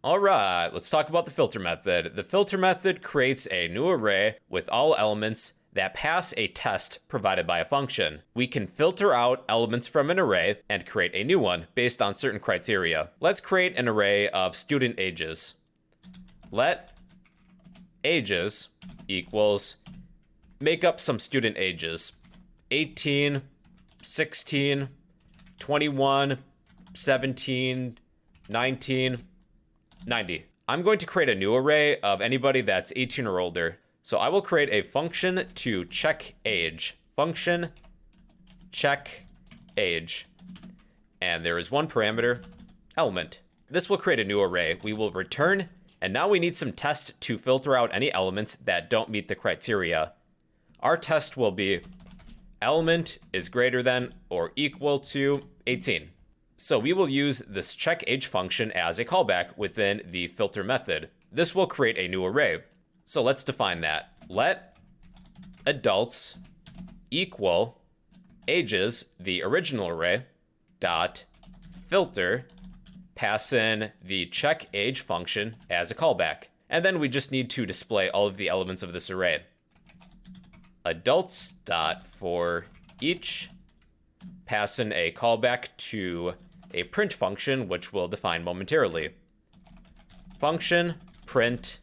All right, let's talk about the filter method. The filter method creates a new array with all elements that pass a test provided by a function. We can filter out elements from an array and create a new one based on certain criteria. Let's create an array of student ages. Let ages equals, make up some student ages. 18, 16, 21, 17, 19, 90. I'm going to create a new array of anybody that's 18 or older. So I will create a function to check age. Function check age. And there is one parameter, element. This will create a new array. We will return, and now we need some test to filter out any elements that don't meet the criteria. Our test will be element is greater than or equal to 18. So we will use this check age function as a callback within the filter method. This will create a new array. So let's define that. Let adults equal ages, the original array, dot filter, pass in the check age function as a callback. And then we just need to display all of the elements of this array. Adults dot for each, pass in a callback to a print function, which we'll define momentarily. Function print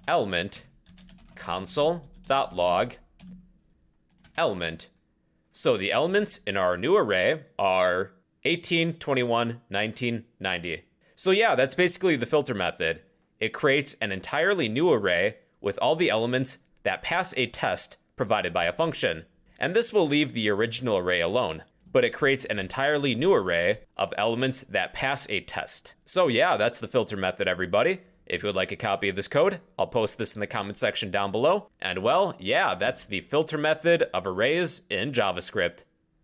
element console.log element. So the elements in our new array are 18, 21, 19, 90. So yeah, that's basically the filter method. It creates an entirely new array with all the elements that pass a test provided by a function. And this will leave the original array alone, but it creates an entirely new array of elements that pass a test. So yeah, that's the filter method, everybody. If you would like a copy of this code, I'll post this in the comment section down below. And well, yeah, that's the filter method of arrays in JavaScript.